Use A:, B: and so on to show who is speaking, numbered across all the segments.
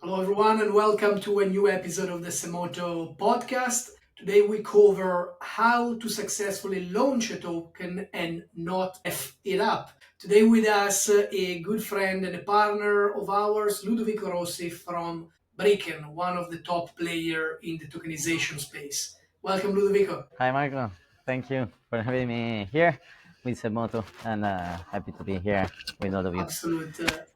A: Hello, everyone, and welcome to a new episode of the Semoto podcast. Today, we cover how to successfully launch a token and not F it up. Today, with us, a good friend and a partner of ours, Ludovico Rossi from Brickken, one of the top player in the tokenization space. Welcome, Ludovico.
B: Hi, Marco. Thank you for having me here with Semoto, and happy to be here with all of you.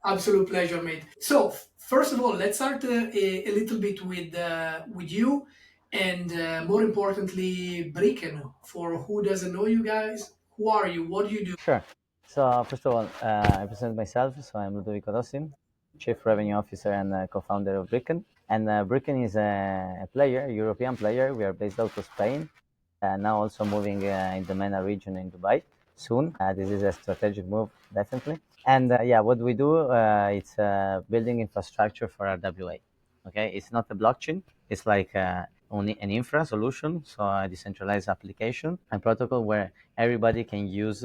A: Absolute pleasure, mate. So, first of all, let's start a little bit with you, and more importantly, Brickken. For who doesn't know you guys, who are you? What do you do?
B: Sure. So, first of all, I present myself. So, I'm Ludovico Rossi, Chief Revenue Officer and co-founder of Brickken. And Brickken is a player, European player. We are based out of Spain, now also moving in the MENA region in Dubai soon. This is a strategic move, definitely. And yeah, what we do, it's building infrastructure for RWA. Okay, it's not a blockchain. It's like only an infra solution, so a decentralized application and protocol where everybody can use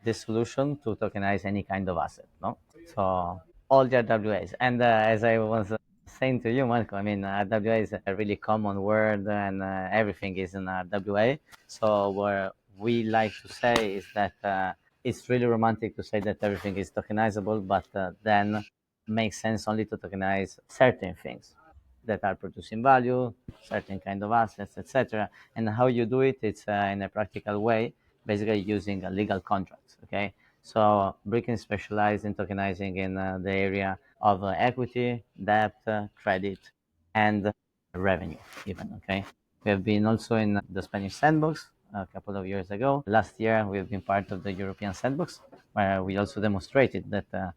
B: this solution to tokenize any kind of asset. No, so all the RWAs. And as I was saying to you, Marco, I mean, RWA is a really common word, and everything is in RWA. So what we like to say is that it's really romantic to say that everything is tokenizable, but then makes sense only to tokenize certain things that are producing value, certain kind of assets, etc. And how you do it, it's in a practical way, basically using legal contracts. Okay, so Brickken specialized in tokenizing in the area of equity, debt, credit, and revenue even. Okay, we have been also in the Spanish sandbox a couple of years ago. Last year, we have been part of the European sandbox, where we also demonstrated that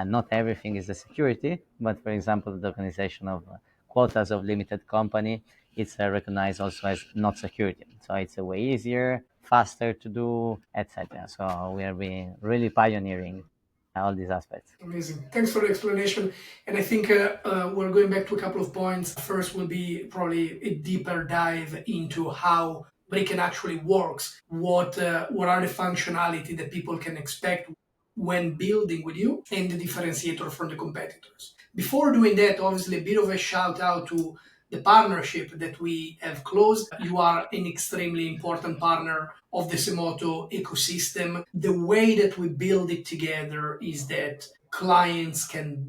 B: not everything is a security, but for example, the organization of quotas of limited company, it's recognized also as not security. So it's a way easier, faster to do, etc. So we are being really pioneering all these aspects.
A: Amazing. Thanks for the explanation. And I think we're going back to a couple of points. First will be probably a deeper dive into how Bricken actually works. What are the functionality that people can expect when building with you, and the differentiator from the competitors. Before doing that, obviously a bit of a shout out to the partnership that we have closed. You are an extremely important partner of the Semoto ecosystem. The way that we build it together is that clients can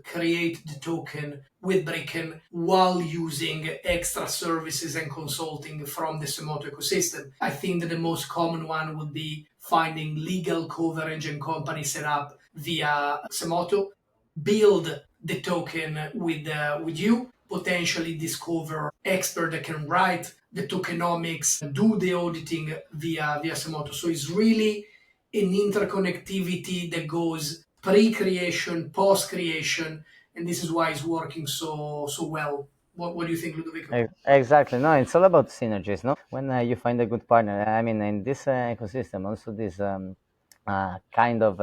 A: create the token with Brickken while using extra services and consulting from the Semoto ecosystem. I think that the most common one would be finding legal coverage and company set up via Semoto, build the token with you, potentially discover expert that can write the tokenomics, do the auditing via Semoto. So it's really an interconnectivity that goes pre-creation, post-creation, and this is why it's working so well. What do you think, Ludovico?
B: Exactly. No, it's all about synergies. No, when you find a good partner. I mean, in this ecosystem, also this kind of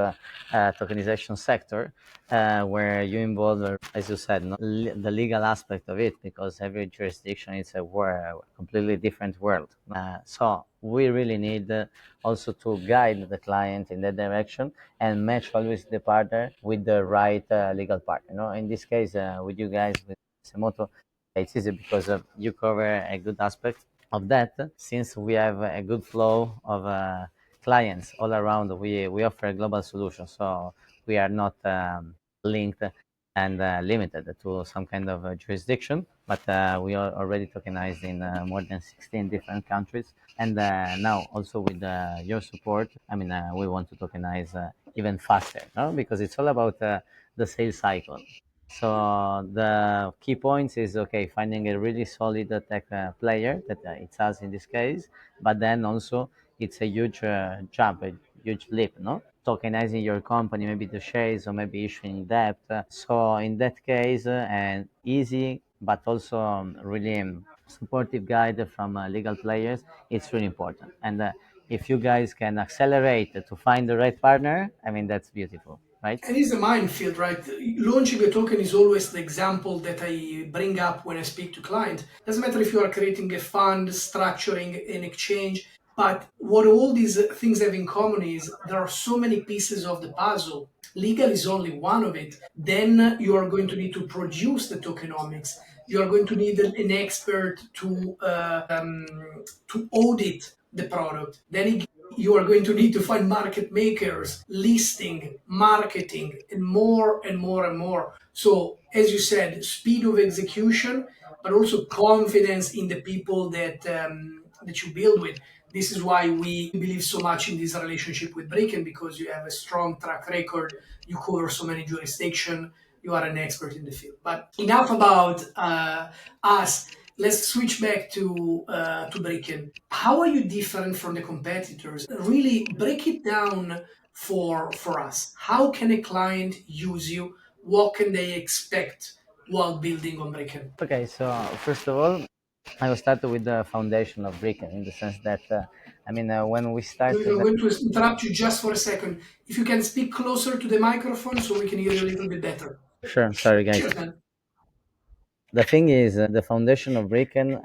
B: tokenization sector, where you involve, as you said, no, the legal aspect of it, because every jurisdiction is a completely different world. So we really need also to guide the client in that direction and match always the partner with the right legal partner. No, in this case, with you guys, with Semoto, it's easy because you cover a good aspect of that. Since we have a good flow of clients all around, we offer a global solution. So we are not linked and limited to some kind of jurisdiction, but we are already tokenized in more than 16 different countries. And now also with your support, I mean, we want to tokenize even faster, no? Because it's all about the sales cycle. So the key points is, okay, finding a really solid tech player that it's us in this case, but then also it's a huge jump, a huge leap, no? Tokenizing your company, maybe the shares or maybe issuing debt. So in that case, and easy, but also really supportive guide from legal players, it's really important. And if you guys can accelerate to find the right partner, I mean, that's beautiful, right?
A: And it's a minefield, right? Launching a token is always the example that I bring up when I speak to clients. Doesn't matter if you are creating a fund, structuring an exchange, but what all these things have in common is there are so many pieces of the puzzle Legal is only one of it. Then you are going to need to produce the tokenomics. You are going to need an expert to audit the product. Then you are going to need to find market makers, listing, marketing, and more and more and more. So, as you said, speed of execution, but also confidence in the people that you build with. This is why we believe so much in this relationship with Brickken, because you have a strong track record, you cover so many jurisdictions, you are an expert in the field. But enough about us. Let's switch back to Brickken. How are you different from the competitors? Really break it down for us. How can a client use you? What can they expect while building on Brickken?
B: Okay, so first of all, I will start with the foundation of Brickken in the sense that, when we
A: Ludovico, I'm
B: started.
A: going to interrupt you just for a second. If you can speak closer to the microphone so we can hear you a little bit better.
B: Sure, sorry guys.
A: Cheers, man.
B: The thing is, the foundation of Brickken,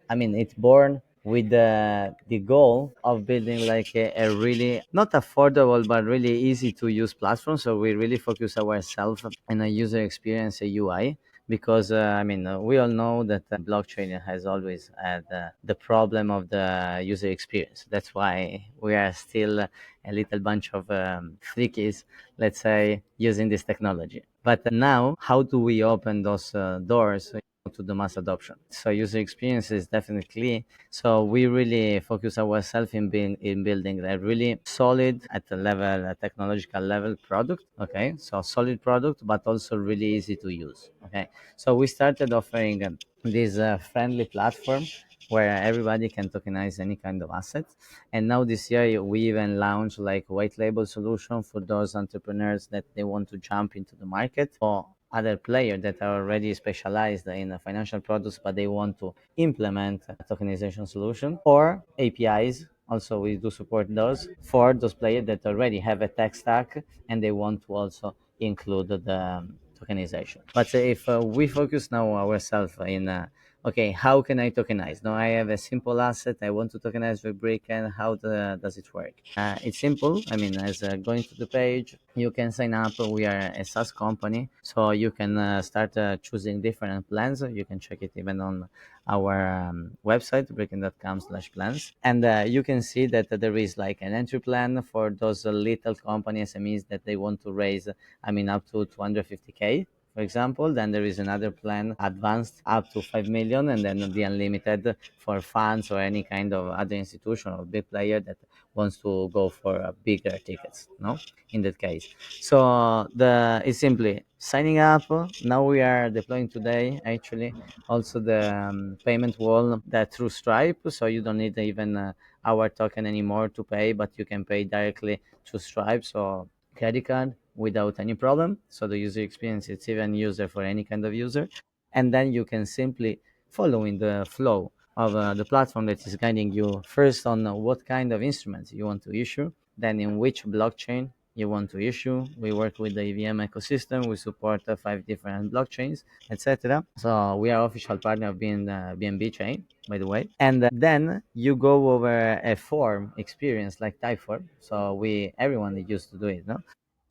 B: it's born with the goal of building like a really not affordable but really easy to use platform. So we really focus ourselves on a user experience, a UI, because we all know that blockchain has always had the problem of the user experience. That's why we are still a little bunch of freakies, let's say, using this technology. But now, how do we open those doors to the mass adoption? So user experience is definitely. So we really focus ourselves in building a really solid at the level, a technological level product. Okay, so solid product, but also really easy to use. Okay, so we started offering this friendly platform where everybody can tokenize any kind of asset. And now this year we even launched like white label solution for those entrepreneurs that they want to jump into the market, or other players that are already specialized in financial products but they want to implement a tokenization solution, or APIs. Also, we do support those for those players that already have a tech stack and they want to also include the tokenization. But if we focus now ourselves in okay, how can I tokenize? Now I have a simple asset. I want to tokenize with Brickken. How does it work? It's simple. As going to the page, you can sign up. We are a SaaS company, so you can start choosing different plans. You can check it even on our website, bricken.com/plans. And you can see that there is like an entry plan for those little company SMEs that they want to raise, up to 250K, for example. Then there is another plan, advanced, up to 5 million, and then the unlimited for funds or any kind of other institution or big player that wants to go for bigger tickets, no, in that case. So the it's simply signing up. Now we are deploying today actually also the payment wall that through Stripe, so you don't need even our token anymore to pay, but you can pay directly to Stripe, so credit card without any problem. So the user experience, it's even user for any kind of user. And then you can simply follow in the flow of the platform that is guiding you first on what kind of instruments you want to issue, then in which blockchain you want to issue. We work with the EVM ecosystem. We support 5 different blockchains, etc. So we are official partner of BNB chain, by the way. And then you go over a form experience like Typeform. So everyone used to do it, no?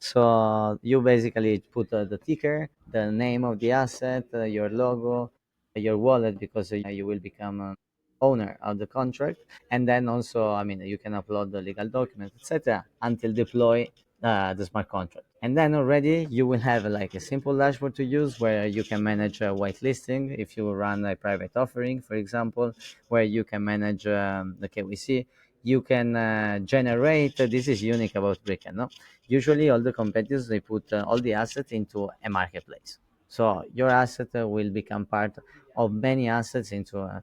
B: So you basically put the ticker, the name of the asset, your logo, your wallet, because you will become owner of the contract. And then also, you can upload the legal documents, etc., until deploy the smart contract. And then already you will have like a simple dashboard to use where you can manage whitelisting if you run a private offering, for example, where you can manage the KYC. You can generate. This is unique about Bricken, no? Usually, all the competitors, they put all the assets into a marketplace. So your asset will become part of many assets into a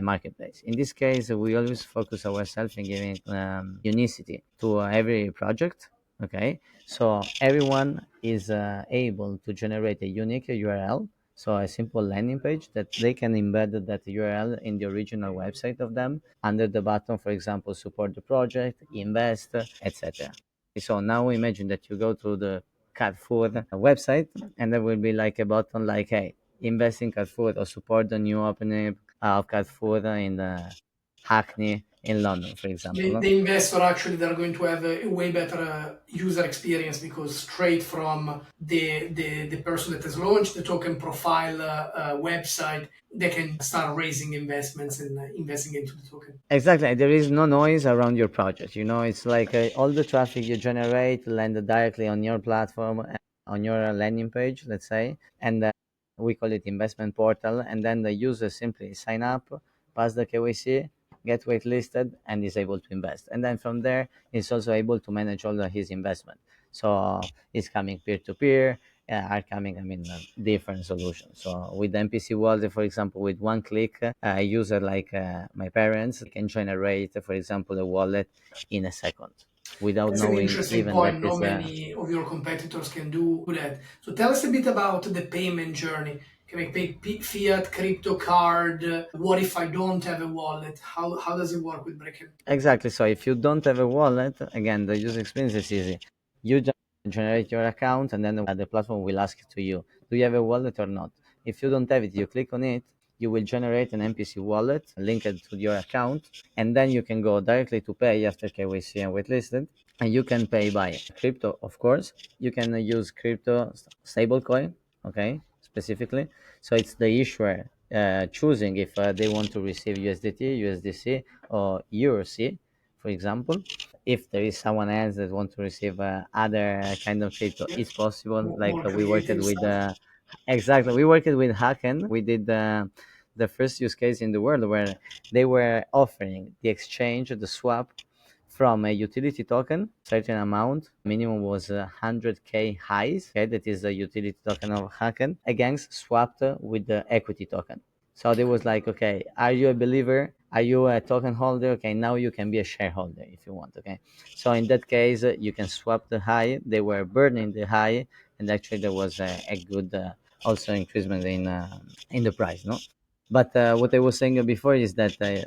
B: marketplace. In this case, we always focus ourselves in giving unicity to every project. Okay, so everyone is able to generate a unique URL, so a simple landing page that they can embed that URL in the original website of them under the button, for example, support the project, invest, etc. So now imagine that you go to the Carrefour website and there will be like a button like, hey, invest in Carrefour or support the new opening of Carrefour in the Hackney in London, for example. No?
A: The investor actually they're going to have a way better user experience because straight from the person that has launched the token profile website, they can start raising investments and investing into the token.
B: Exactly. There is no noise around your project. It's like all the traffic you generate land directly on your platform, on your landing page, let's say, and we call it investment portal. And then the user simply sign up, pass the KYC, get waitlisted, and is able to invest. And then from there, he's also able to manage all his investment. So it's coming peer to peer. Are coming, different solutions. So with the MPC wallet, for example, with one click, a user like my parents can generate, for example, a wallet in a second without
A: That's an
B: knowing
A: interesting
B: even that
A: point. Not
B: is
A: many of your competitors can do that. So tell us a bit about the payment journey. Can I pay fiat, crypto card? What if I don't have a wallet? How does it work with Bricken?
B: exactly. So if you don't have a wallet, again, the user experience is easy. You just generate your account, and then the platform will ask to you, do you have a wallet or not? If you don't have it, you click on it, you will generate an MPC wallet linked to your account, and then you can go directly to pay after KYC and waitlisted, and you can pay by crypto, of course. You can use crypto stablecoin, okay, specifically. So it's the issuer choosing if they want to receive USDT, USDC, or EURC, for example. If there is someone else that wants to receive other kind of crypto,
A: Yeah,
B: it's possible. Like
A: more
B: we worked
A: creative
B: with
A: stuff.
B: exactly, we worked with Haken. We did the first use case in the world where they were offering the exchange, the swap from a utility token, certain amount, minimum was 100k highs, okay, that is the utility token of Haken, against swapped with the equity token. So they was like, okay, are you a believer? Are you a token holder? Okay, now you can be a shareholder if you want. Okay, so in that case, you can swap the high. They were burning the high, and actually there was a good also increasement in the price. No, but what I was saying before is that there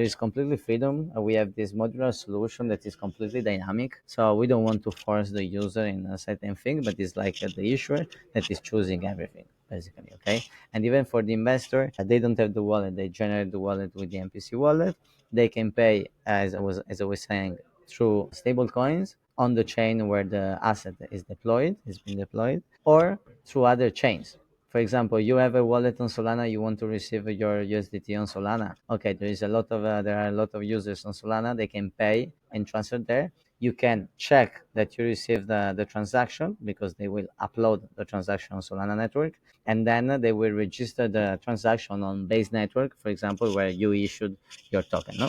B: is completely freedom. We have this modular solution that is completely dynamic. So we don't want to force the user in a certain thing, but it's like the issuer that is choosing everything basically. Okay, and even for the investor, they don't have the wallet. They generate the wallet with the MPC wallet. They can pay as I was saying through stable coins on the chain where the asset is being deployed, or through other chains. For example, you have a wallet on Solana, you want to receive your USDT on Solana. Okay, there are a lot of users on Solana. They can pay and transfer there. You can check that you received the transaction because they will upload the transaction on Solana network, and then they will register the transaction on base network, for example, where you issued your token. No,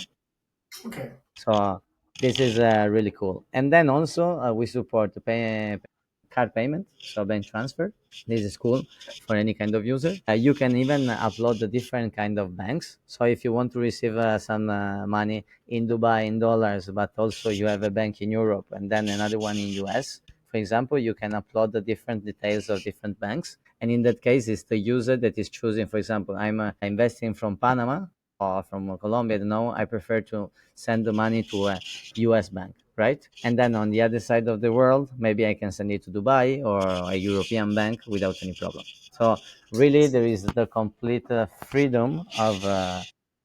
A: Okay.
B: so this is really cool. And then also we support the card payment, so bank transfer. This is cool for any kind of user. You can even upload the different kind of banks. So if you want to receive some money in Dubai in dollars, but also you have a bank in Europe and then another one in US, for example, you can upload the different details of different banks. And in that case, it's the user that is choosing. For example, I'm investing from Panama or from Colombia. I don't know. I prefer to send the money to a US bank, right? And then on the other side of the world, maybe I can send it to Dubai or a European bank without any problem. So really, there is the complete freedom of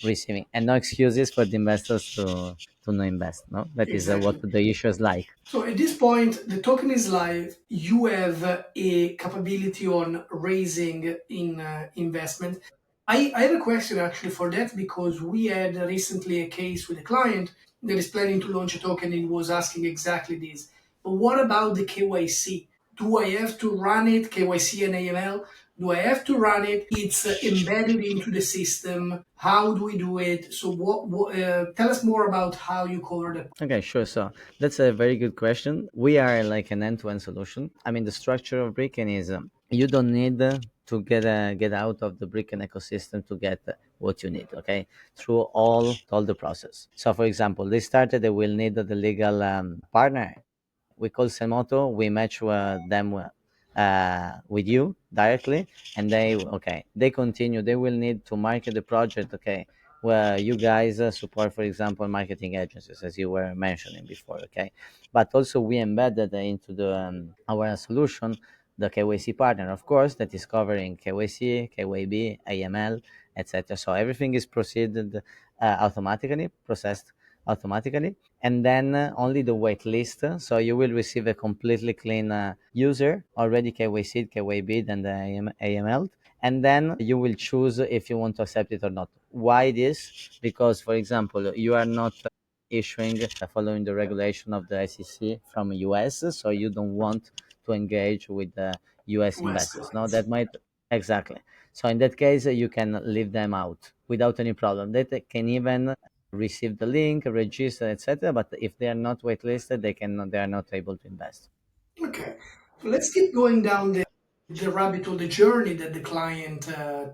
B: receiving, and no excuses for the investors to no invest. No, that is what
A: Exactly.
B: the issuers like.
A: So at this point, the token is live. You have a capability on raising in investment. I have a question actually for that because we had recently a case with a client that is planning to launch a token and was asking exactly this. But what about the KYC? Do I have to run it, KYC and AML? Do I have to run it? It's embedded into the system. How do we do it? So, tell us more about how you cover that.
B: Okay, sure. So that's a very good question. We are like an end-to-end solution. The structure of Bricken is you don't need to get out of the Bricken ecosystem to get what you need. Okay, through all the process. So, for example, they started. They will need the legal partner. We call Semoto. We match them with you directly, and they continue. They will need to market the project. Okay, where you guys support, for example, marketing agencies, as you were mentioning before. Okay, but also we embedded into the our solution the KYC partner, of course, that is covering KYC, KYB, AML, etc. So everything is proceeded automatically, processed automatically, and then only the wait list. So you will receive a completely clean user, already KYC, KYB, and AML, and then you will choose if you want to accept it or not. Why this? Because, for example, you are not issuing following the regulation of the SEC from US, so you don't want to engage with the US
A: US
B: investors. No,
A: clients.
B: that might exactly. So in that case, you can leave them out without any problem. They can even receive the link, register, etc. But if they are not waitlisted, they are not able to invest.
A: Okay, so let's keep going down the rabbit hole, the journey that the client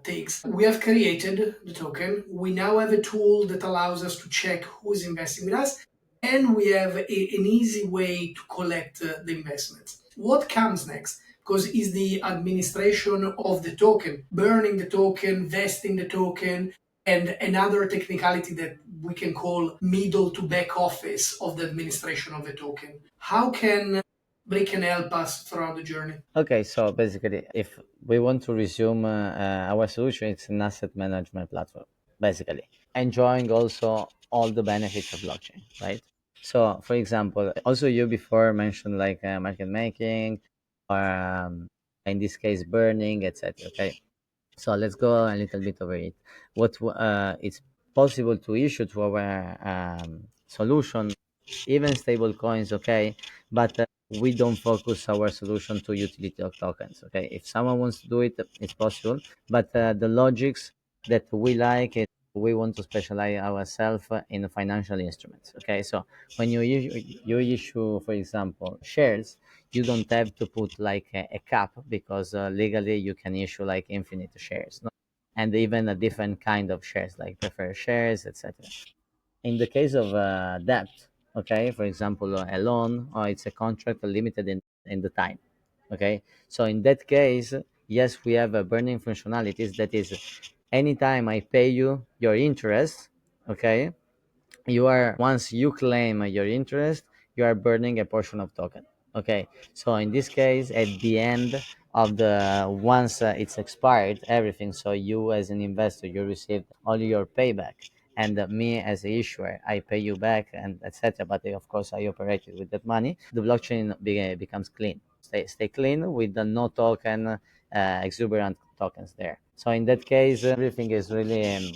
A: takes. We have created the token. We now have a tool that allows us to check who is investing with us, and we have an easy way to collect the investments. What comes next? Because is the administration of the token, burning the token, vesting the token, and another technicality that we can call middle to back office of the administration of the token. How can Brickken help us throughout the journey?
B: Okay, so basically, if we want to resume our solution, it's an asset management platform, basically, enjoying also all the benefits of blockchain, right? So, for example, also you before mentioned like market making, or in this case, burning, etc. Okay, so let's go a little bit over it. What it's possible to issue to our solution, even stable coins, okay, but we don't focus our solution to utility of tokens. Okay, if someone wants to do it, it's possible, but the logics that we like it, we want to specialize ourselves in financial instruments. Okay, so when you issue, for example, shares, you don't have to put like a cap, because legally you can issue like infinite shares, no? And even a different kind of shares like preferred shares, etc. In the case of debt, okay, for example, a loan, or it's a contract limited in the time. Okay, so in that case, yes, we have a burning functionalities, that is, anytime I pay you your interest, okay, you are, once you claim your interest, you are burning a portion of token. Okay, so in this case, at the end of the, once it's expired everything, so you as an investor, you received all your payback, and me as a issuer, I pay you back, and etc. But of course I operated with that money. The blockchain becomes clean, stay clean with the no token exuberant tokens there. So in that case, everything is really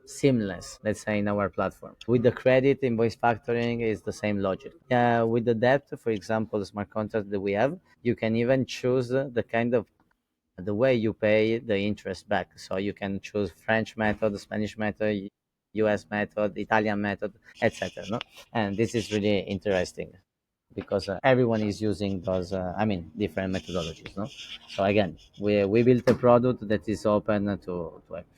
B: seamless, let's say, in our platform. With the credit invoice factoring is the same logic. With the debt, for example, the smart contract that we have, you can even choose the kind of the way you pay the interest back. So you can choose French method, Spanish method, US method, Italian method, etc. No? And this is really interesting, because everyone is using those, different methodologies. No? So again, we built a product that is open to everything.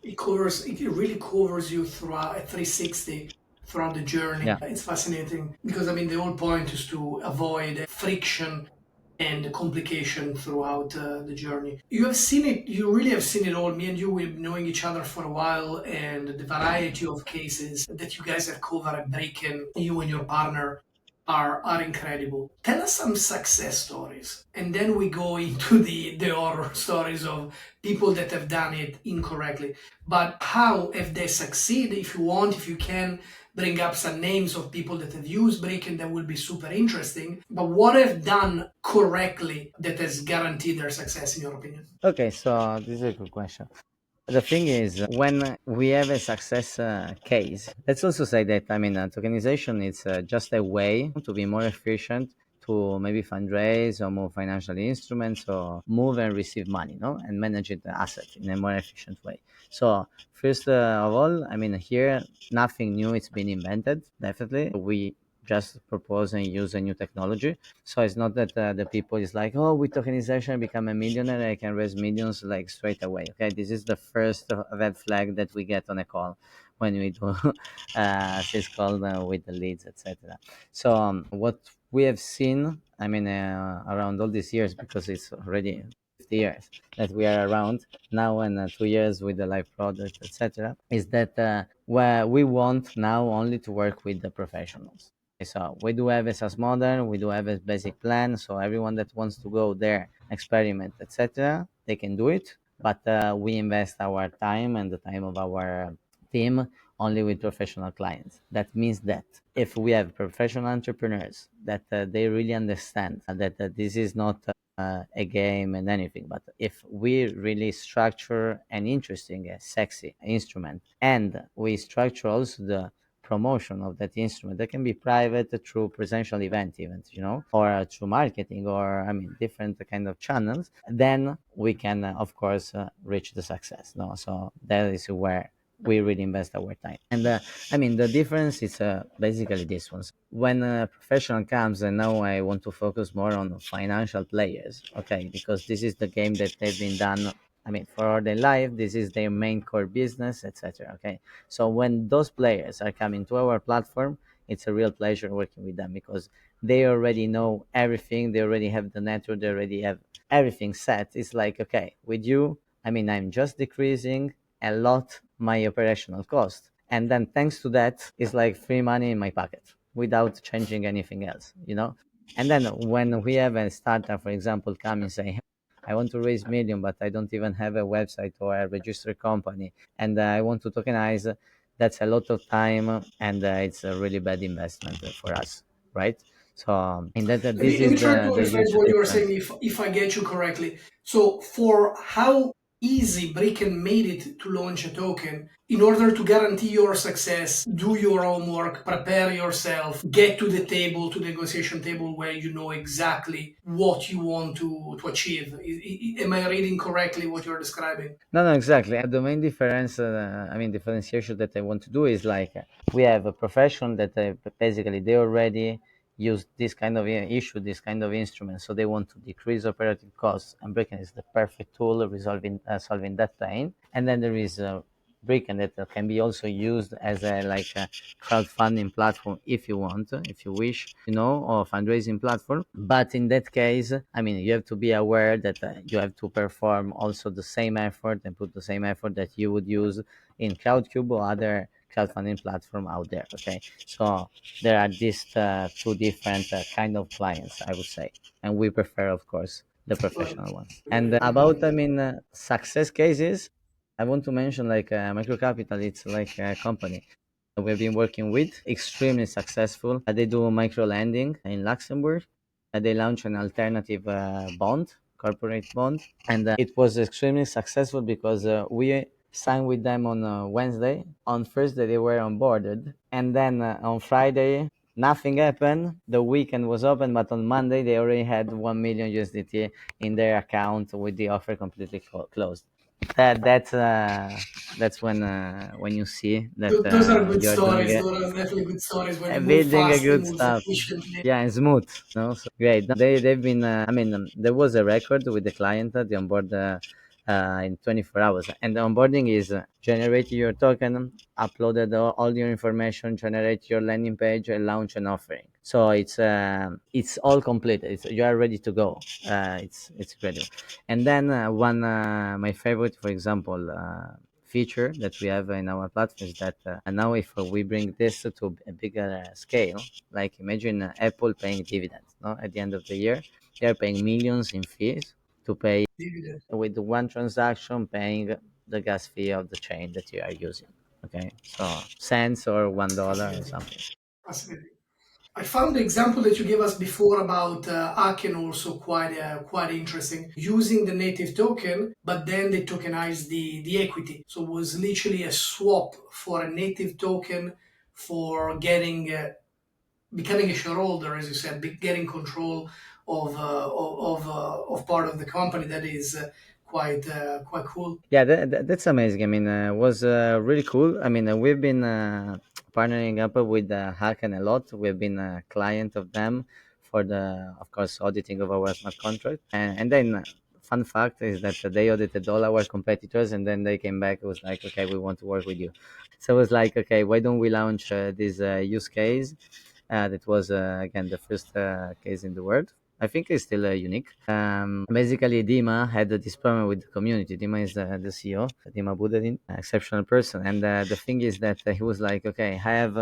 A: It really covers you throughout a 360 throughout the journey.
B: Yeah.
A: It's fascinating because I mean the whole point is to avoid friction and complication throughout the journey. You have seen it, you really have seen it all. Me and you, we've been knowing each other for a while, and the variety of cases that you guys have covered at Brickken, you and your partner, are incredible. Tell us some success stories, and then we go into the horror stories of people that have done it incorrectly. But how have they succeeded? If you want, if you can, bring up some names of people that have used Brickken, that will be super interesting. But what have done correctly that has guaranteed their success, in your opinion?
B: Okay, so this is a good question. The thing is, when we have a success case, let's also say that, tokenization is just a way to be more efficient, to maybe fundraise or move financial instruments, or move and receive money, no, and manage it, the asset, in a more efficient way. So first of all, here nothing new. It's been invented. Definitely, we just propose and use a new technology. So it's not that the people is like, oh, with tokenization, I become a millionaire, I can raise millions like straight away. Okay, this is the first red flag that we get on a call when we do this call with the leads, etc. So what we have seen, around all these years, because it's already 50 years that we are around now, and 2 years with the live product, etc., is that where we want now only to work with the professionals. So we do have a SaaS model, we do have a basic plan. So everyone that wants to go there, experiment, etc., they can do it. but we invest our time and the time of our team only with professional clients. That means that if we have professional entrepreneurs that they really understand that this is not a game and anything, but if we really structure an interesting, sexy instrument, and we structure also the promotion of that instrument that can be private through presential events, or through marketing, or I mean different kind of channels, then we can of course reach the success. No, so that is where we really invest our time. And I mean the difference is basically this one. When a professional comes and now I want to focus more on financial players, okay, because this is the game that they've been done, I mean, for all their life, this is their main core business, etc. Okay, so when those players are coming to our platform, it's a real pleasure working with them because they already know everything. They already have the network. They already have everything set. It's like, okay, with you, I mean, I'm just decreasing a lot my operational cost. And then thanks to that, it's like free money in my pocket without changing anything else. And then when we have a startup, for example, come and say, I want to raise million, but I don't even have a website or a registered company, and I want to tokenize. That's a lot of time, and it's a really bad investment for us, right? So, and that
A: Let me
B: this
A: let
B: is
A: me try to
B: the
A: rephrase
B: huge
A: what you were saying
B: difference.
A: if I get you correctly. So for how easy Bricken made it to launch a token, in order to guarantee your success, do your homework, prepare yourself, get to the table, to the negotiation table where you know exactly what you want to achieve. Am I reading correctly what you're describing?
B: No, no, exactly. The main difference, I mean, differentiation that I want to do is like we have a profession that basically they already use this kind of issue, this kind of instrument, so they want to decrease operating costs, and Bricken is the perfect tool resolving solving that pain. And then there is Bricken that can be also used as a like a crowdfunding platform if you want, if you wish, or fundraising platform. But in that case, I mean, you have to be aware that you have to perform also the same effort and put the same effort that you would use in Crowdcube or other crowdfunding platform out there. Okay, so there are these two different kind of clients, I would say, and we prefer, of course, the
A: Got it.
B: professional ones. And about, I mean, success cases, I want to mention like Micro Capital. It's like a company we've been working with, extremely successful. They do micro lending in Luxembourg. They launched an alternative bond, corporate bond, and it was extremely successful because we signed with them on Wednesday. On Thursday, they were onboarded, and then on Friday, nothing happened. The weekend was open, but on Monday, they already had 1 million USDT in their account with the offer completely closed. That's when you see that
A: Those are good
B: you're doing
A: stories.
B: it,
A: Those are definitely good stories when you move
B: building a
A: fast and
B: good
A: move
B: stuff.
A: efficiently.
B: Yeah, and smooth. No, so great. No, they've been. I mean, there was a record with the client at the onboard in 24 hours, and the onboarding is generate your token, uploaded all your information, generate your landing page, and launch an offering. So it's all complete. You are ready to go. It's incredible. And then one my favorite, for example. Feature that we have in our platform is that and now if we bring this to a bigger scale, like imagine Apple paying dividends, no, at the end of the year they are paying millions in fees to pay with one transaction, paying the gas fee of the chain that you are using. Okay, so cents or $1 or
A: Fascinating.
B: something.
A: Fascinating. I found the example that you gave us before about Aken also quite interesting. Using the native token, but then they tokenized the equity. So it was literally a swap for a native token for getting becoming a shareholder, as you said, getting control of part of the company. That is quite cool.
B: Yeah, that's amazing. I mean, it was really cool. I mean, we've been partnering up with Haken a lot. We've been a client of them for the, of course, auditing of our smart contract. And then, fun fact is that they audited all our competitors, and then they came back. It was like, okay, we want to work with you. So it was like, okay, why don't we launch this use case? That was again the first case in the world. I think it's still unique. Basically, Dima had this problem with the community. Dima is the CEO, Dima Budarin, exceptional person. And the thing is that he was like, okay, I have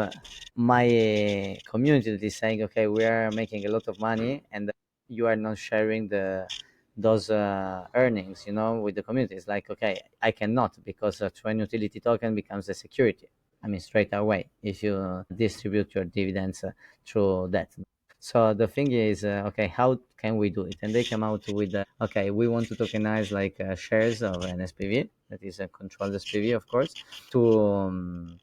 B: my community that is saying, okay, we are making a lot of money and you are not sharing those earnings, with the community. It's like, okay, I cannot, because through an utility token becomes a security. I mean, straight away, if you distribute your dividends through that. So the thing is, okay, how can we do it? And they come out with, okay, we want to tokenize like shares of an SPV, that is a controlled SPV, of course, to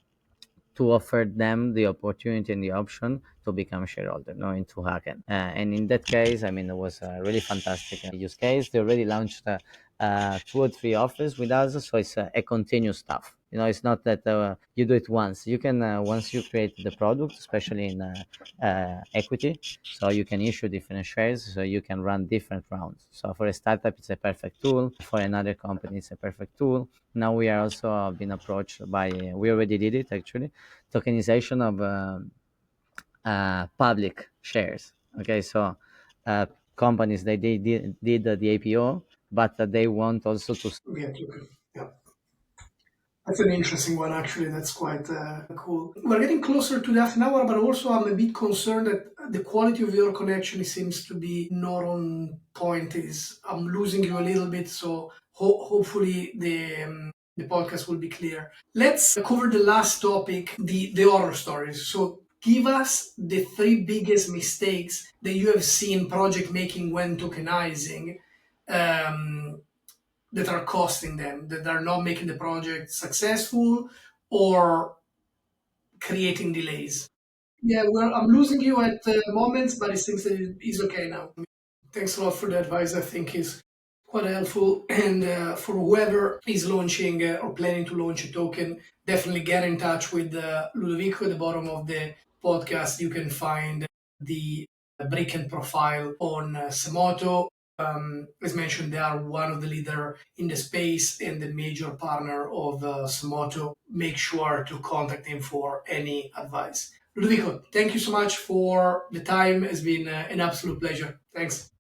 B: offer them the opportunity and the option to become shareholder, no, into Haken. And in that case, I mean, it was a really fantastic use case. They already launched 2 or 3 offers with us, so it's a continuous stuff. It's not that you do it once. You can, once you create the product, especially in equity, so you can issue different shares, so you can run different rounds. So for a startup, it's a perfect tool. For another company, it's a perfect tool. Now we are also being approached by, we already did it actually, tokenization of public shares. Okay, so companies, they did the APO, but they want also to.
A: Yeah, okay. Yeah. That's an interesting one, actually. That's quite cool. We're getting closer to the half an hour, but also I'm a bit concerned that the quality of your connection seems to be not on point. Is I'm losing you a little bit, so hopefully the podcast will be clear. Let's cover the last topic, the horror stories. So give us the 3 biggest mistakes that you have seen project making when tokenizing. Um, that are costing them, that are not making the project successful or creating delays. Yeah, well, I'm losing you at moments, but it seems that it's okay now. Thanks a lot for the advice. I think is quite helpful. And for whoever is launching or planning to launch a token, definitely get in touch with Ludovico. At the bottom of the podcast, you can find the Brickken profile on Semoto. As mentioned, they are one of the leader in the space and the major partner of Semoto. Make sure to contact him for any advice. Ludovico, thank you so much for the time. It's been an absolute pleasure. Thanks.